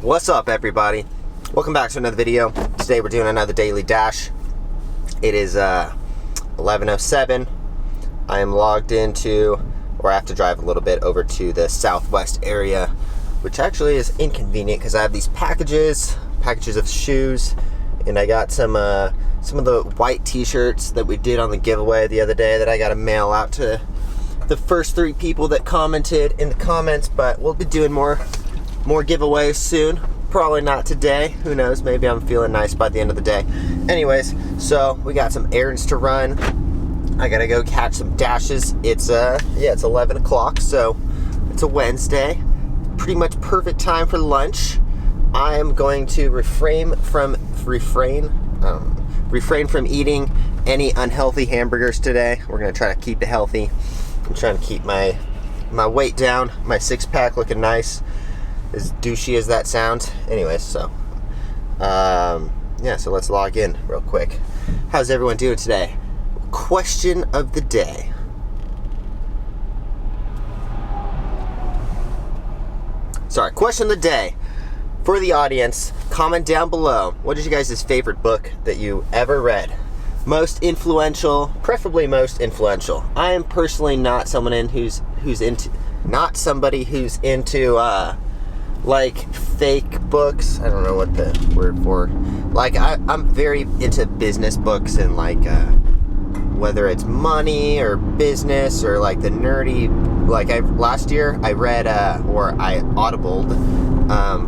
What's up, everybody? Welcome back to another video. Today we're doing another daily dash. It is 11:07. I am logged into, or I have to drive a little bit over to the southwest area, which actually is inconvenient because I have these packages of shoes, and I got some of the white t-shirts that we did on the giveaway the other day that I got to mail out to the first 3 people that commented in the comments. But we'll be doing more giveaways soon. Probably not today. Who knows? Maybe I'm feeling nice by the end of the day. Anyways, so we got some errands to run. I gotta go catch some dashes. It's 11 o'clock, so it's a Wednesday. Pretty much perfect time for lunch. I am going to refrain from eating any unhealthy hamburgers today. We're gonna try to keep it healthy. I'm trying to keep my weight down, my 6-pack looking nice, as douchey as that sounds. Anyways, so so let's log in real quick. How's everyone doing today? Question of the day. Question of the day. For the audience, comment down below. What is you guys' favorite book that you ever read? Most influential, preferably most influential. I am personally not somebody who's into like fake books. I don't know what the word for. Like I'm very into business books and like whether it's money or business or like the nerdy. Like last year I read I audibled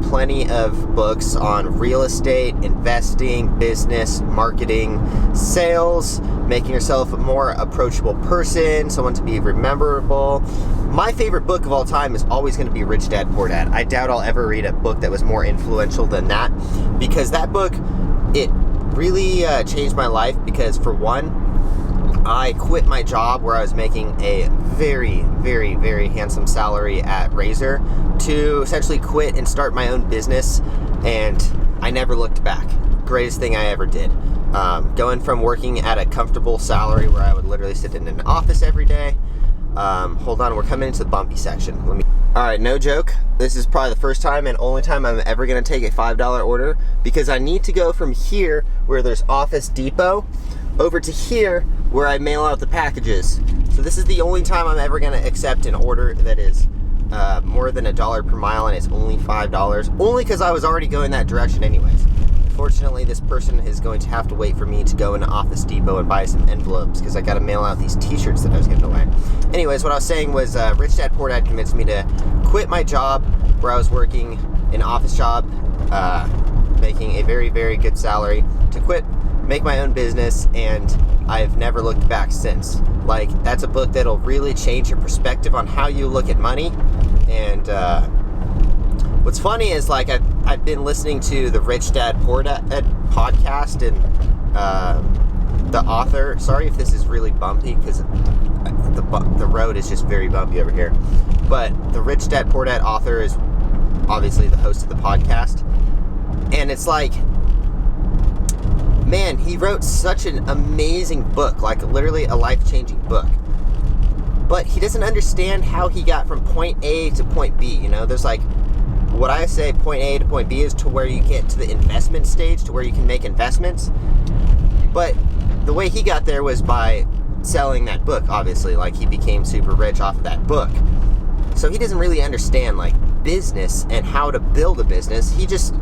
plenty of books on real estate, investing, business, marketing, sales, making yourself a more approachable person, someone to be rememberable. My favorite book of all time is always going to be Rich Dad, Poor Dad. I doubt I'll ever read a book that was more influential than that, because that book, it really changed my life. Because for one, I quit my job where I was making a very, very, very handsome salary at Razor to essentially quit and start my own business, and I never looked back. Greatest thing I ever did. Going from working at a comfortable salary where I would literally sit in an office every day. Hold on, we're coming into the bumpy section. Alright, no joke. This is probably the first time and only time I'm ever going to take a $5 order, because I need to go from here where there's Office Depot over to here where I mail out the packages. So this is the only time I'm ever going to accept an order that is more than $1 per mile, and it's only $5. Only because I was already going that direction anyways. Unfortunately, this person is going to have to wait for me to go into Office Depot and buy some envelopes, because I got to mail out these t-shirts that I was giving away. Anyways, what I was saying was Rich Dad Poor Dad convinced me to quit my job where I was working an office job, making a very, very good salary, to quit, make my own business, and I've never looked back since. Like, that's a book that'll really change your perspective on how you look at money. And what's funny is, like, I've been listening to the Rich Dad Poor Dad podcast, and the author, sorry if this is really bumpy, because the road is just very bumpy over here, but the Rich Dad Poor Dad author is obviously the host of the podcast, and it's like, man, he wrote such an amazing book, like literally a life-changing book, but he doesn't understand how he got from point A to point B. You know, there's like, what I say, point A to point B is to where you get to the investment stage, to where you can make investments. But the way he got there was by selling that book, obviously. Like, he became super rich off of that book. So he doesn't really understand, like, business and how to build a business. He just,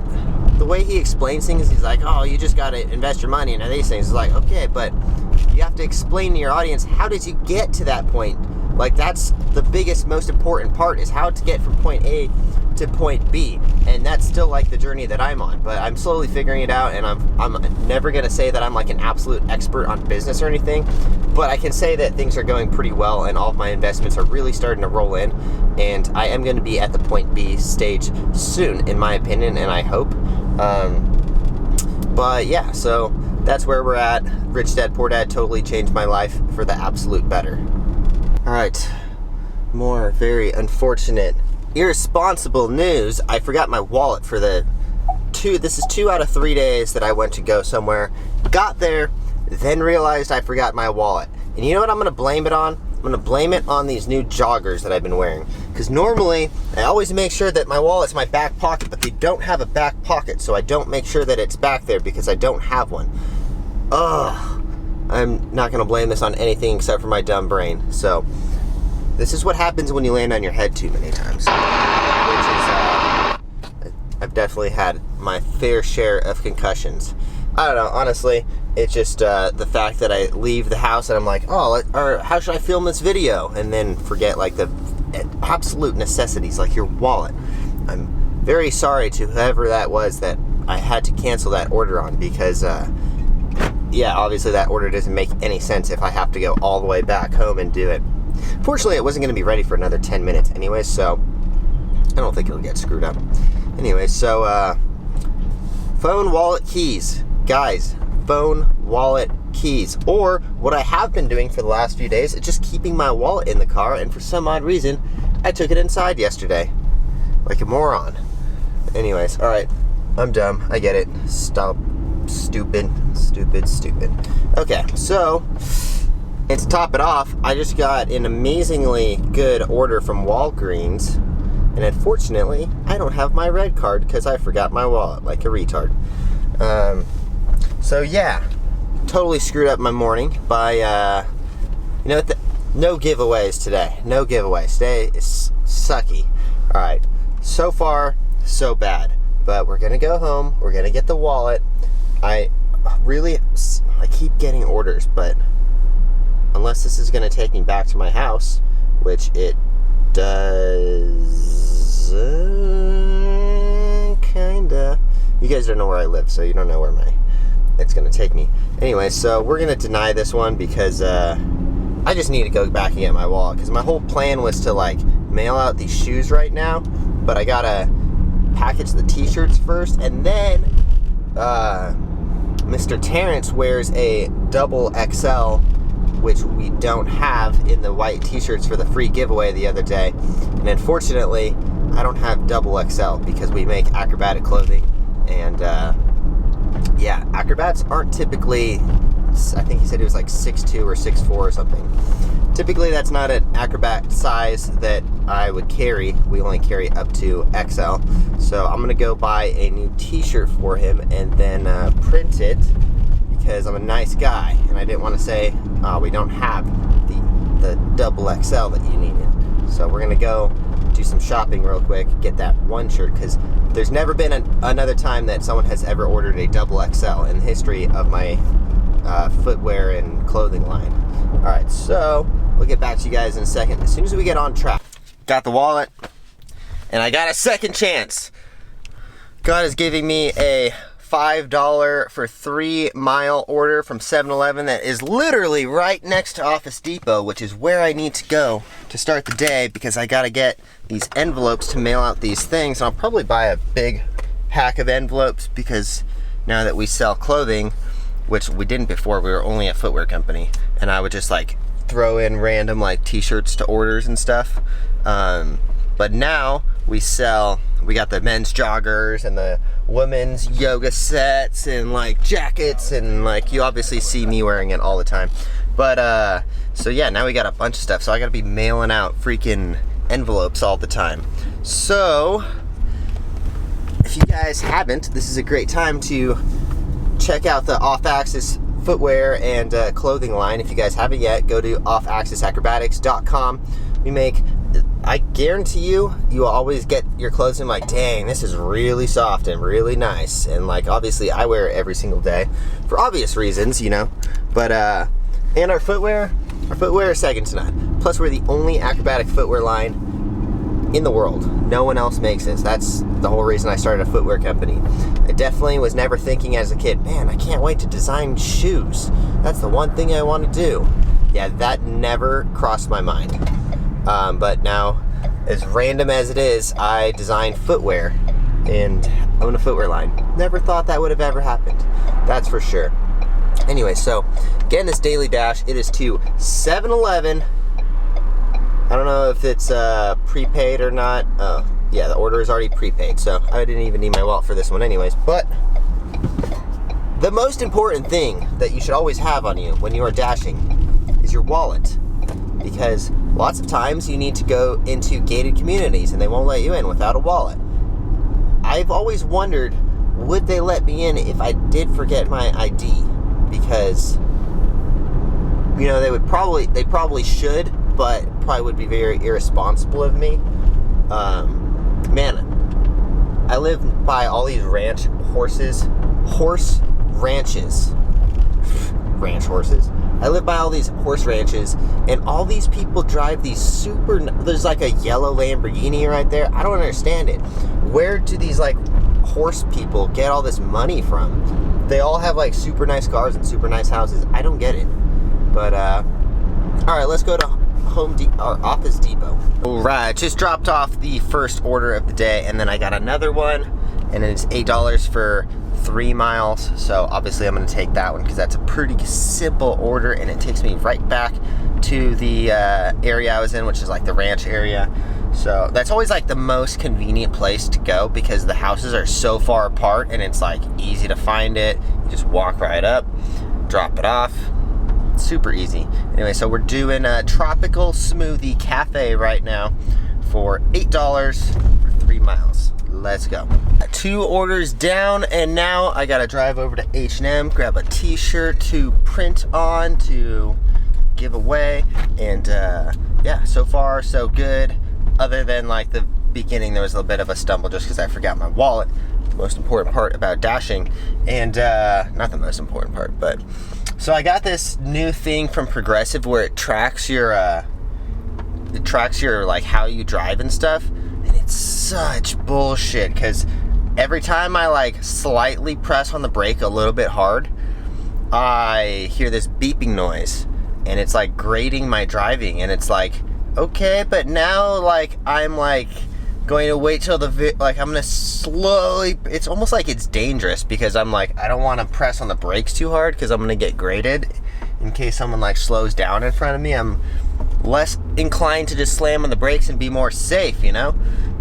the way he explains things, he's like, oh, you just got to invest your money into these things. It's like, okay, but you have to explain to your audience, how did you get to that point? Like, that's the biggest, most important part, is how to get from point A to point B, and that's still like the journey that I'm on, but I'm slowly figuring it out, and I'm never gonna say that I'm like an absolute expert on business or anything, but I can say that things are going pretty well, and all of my investments are really starting to roll in, and I am going to be at the point B stage soon, in my opinion, and I hope. But yeah, so that's where we're at. Rich Dad Poor Dad totally changed my life for the absolute better. Alright, more very unfortunate, irresponsible news. I forgot my wallet for this is 2 out of 3 days that I went to go somewhere, got there, then realized I forgot my wallet. And you know what I'm going to blame it on? gonna blame it on these new joggers that I've been wearing. Because normally, I always make sure that my wallet's in my back pocket, but they don't have a back pocket, so I don't make sure that it's back there because I don't have one. Ugh. I'm not gonna blame this on anything except for my dumb brain. So, this is what happens when you land on your head too many times. Which is, I've definitely had my fair share of concussions. I don't know, honestly, it's just the fact that I leave the house and I'm like, or how should I film this video? And then forget like the absolute necessities, like your wallet. I'm very sorry to whoever that was that I had to cancel that order on because, yeah, obviously that order doesn't make any sense if I have to go all the way back home and do it. Fortunately, it wasn't going to be ready for another 10 minutes anyway, so I don't think it'll get screwed up. Anyway, so, phone, wallet, keys. Guys, phone, wallet, keys. Or what I have been doing for the last few days is just keeping my wallet in the car, and for some odd reason, I took it inside yesterday. Like a moron. Anyways, alright. I'm dumb. I get it. Stop. Stupid. Okay, so, and to top it off, I just got an amazingly good order from Walgreens, and unfortunately, I don't have my red card because I forgot my wallet, like a retard. So yeah, totally screwed up my morning by, you know, no giveaways today. No giveaways. Today is sucky. Alright, so far, so bad. But we're gonna go home, we're gonna get the wallet. I keep getting orders, but unless this is gonna take me back to my house, which it does, kinda. You guys don't know where I live, so you don't know where it's gonna take me. Anyway, so we're gonna deny this one because I just need to go back and get my wallet, because my whole plan was to like mail out these shoes right now, but I gotta package the t-shirts first, and then Mr. Terrence wears a double XL, which we don't have in the white t-shirts for the free giveaway the other day, and unfortunately I don't have double XL because we make acrobatic clothing, and yeah, acrobats aren't typically, I think he said it was like 6'2" or 6'4" or something. Typically that's not an acrobat size that I would carry. We only carry up to XL. So I'm gonna go buy a new t-shirt for him and then print it, because I'm a nice guy and I didn't want to say, oh, we don't have the double XL that you needed. So we're gonna go do some shopping real quick, get that one shirt, because there's never been another time that someone has ever ordered a double XL in the history of my footwear and clothing line. Alright, so we'll get back to you guys in a second as soon as we get on track. Got the wallet, and I got a second chance. God is giving me a $5 for 3-mile order from 7-Eleven that is literally right next to Office Depot, which is where I need to go to start the day, because I gotta get these envelopes to mail out these things. And I'll probably buy a big pack of envelopes, because now that we sell clothing, which we didn't before, we were only a footwear company, and I would just like throw in random like t-shirts to orders and stuff. But now we got the men's joggers and the women's yoga sets and like jackets, and like you obviously see me wearing it all the time. But so yeah, now we got a bunch of stuff, so I gotta be mailing out freaking envelopes all the time. So if you guys haven't, this is a great time to check out the off-axis footwear and clothing line. If you guys haven't yet, go to offaxisacrobatics.com. We make, I guarantee you will always get your clothes and like, dang, this is really soft and really nice. And like, obviously I wear it every single day for obvious reasons, you know. But and our footwear is second to none. Plus we're the only acrobatic footwear line in the world. No one else makes this. That's the whole reason I started a footwear company. I definitely was never thinking as a kid, man, I can't wait to design shoes. That's the one thing I want to do. Yeah, that never crossed my mind. But now, as random as it is, I design footwear and own a footwear line. Never thought that would have ever happened. That's for sure. Anyway, so getting this daily dash, it is to 7-Eleven. I don't know if it's prepaid or not. Oh, yeah, the order is already prepaid, so I didn't even need my wallet for this one anyways. But the most important thing that you should always have on you when you are dashing is your wallet. because lots of times you need to go into gated communities and they won't let you in without a wallet. I've always wondered, would they let me in if I did forget my ID? Because, you know, they probably should, but probably would be very irresponsible of me. Man, I live by all these ranch horses. Ranch horses. I live by all these horse ranches, and all these people drive these super... There's like a yellow Lamborghini right there. I don't understand it. Where do these, like, horse people get all this money from? They all have, like, super nice cars and super nice houses. I don't get it. But, alright, let's go to Office Depot. Alright, just dropped off the first order of the day, and then I got another one, and it's $8 for 3 miles. So obviously I'm going to take that one because that's a pretty simple order, and it takes me right back to the area I was in, which is like the ranch area. So that's always like the most convenient place to go because the houses are so far apart, and it's like easy to find it. You just walk right up, drop it off. Super easy. Anyway, so we're doing a tropical smoothie cafe right now for $8 for 3 miles. Let's go. 2 orders down, and now I gotta drive over to H&M, grab a t-shirt to print on to give away, and yeah, so far so good, other than like the beginning there was a little bit of a stumble just because I forgot my wallet, the most important part about dashing, and not the most important part, but so I got this new thing from Progressive where it tracks your like how you drive and stuff, and it's such bullshit because every time I like slightly press on the brake a little bit hard, I hear this beeping noise, and it's like grating my driving, and it's like, okay, but now like I'm like going to wait till I'm gonna slowly, it's almost like it's dangerous because I'm like, I don't want to press on the brakes too hard because I'm gonna get graded in case someone like slows down in front of me. I'm less inclined to just slam on the brakes and be more safe, you know?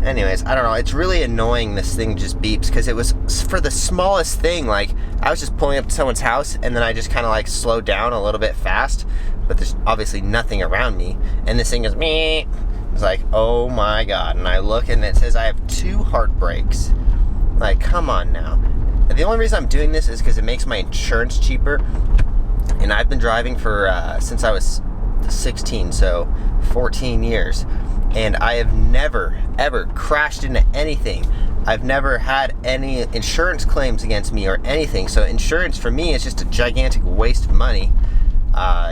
Anyways, I don't know, it's really annoying this thing just beeps because it was for the smallest thing. Like I was just pulling up to someone's house, and then I just kind of like slowed down a little bit fast, but there's obviously nothing around me, and this thing goes meh. It's like, oh my god, and I look and it says I have 2 hard brakes. Like, come on now. And the only reason I'm doing this is because it makes my insurance cheaper, and I've been driving for since I was 16, so 14 years, and I have never ever crashed into anything. I've never had any insurance claims against me or anything, so insurance for me is just a gigantic waste of money.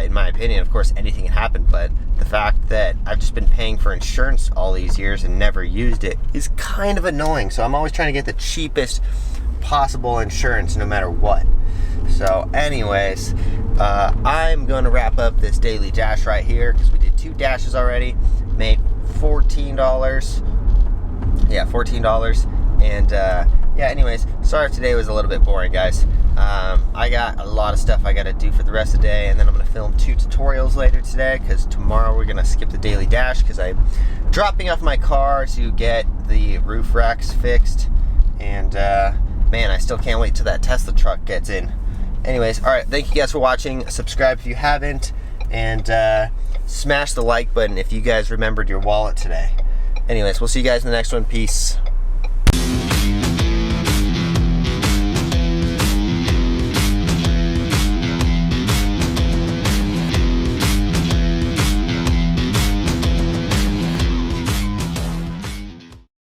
In my opinion, of course, anything can happen, but the fact that I've just been paying for insurance all these years and never used it is kind of annoying. So I'm always trying to get the cheapest possible insurance no matter what. So anyways, I'm going to wrap up this daily dash right here because we did 2 dashes already, made $14. Yeah, $14. And yeah, anyways, sorry if today was a little bit boring, guys. I got a lot of stuff I got to do for the rest of the day, and then I'm going to film 2 tutorials later today because tomorrow we're going to skip the daily dash because I'm dropping off my car to get the roof racks fixed, and man, I still can't wait till that Tesla truck gets in. Anyways, alright, thank you guys for watching. Subscribe if you haven't, and smash the like button if you guys remembered your wallet today. Anyways, we'll see you guys in the next one. Peace.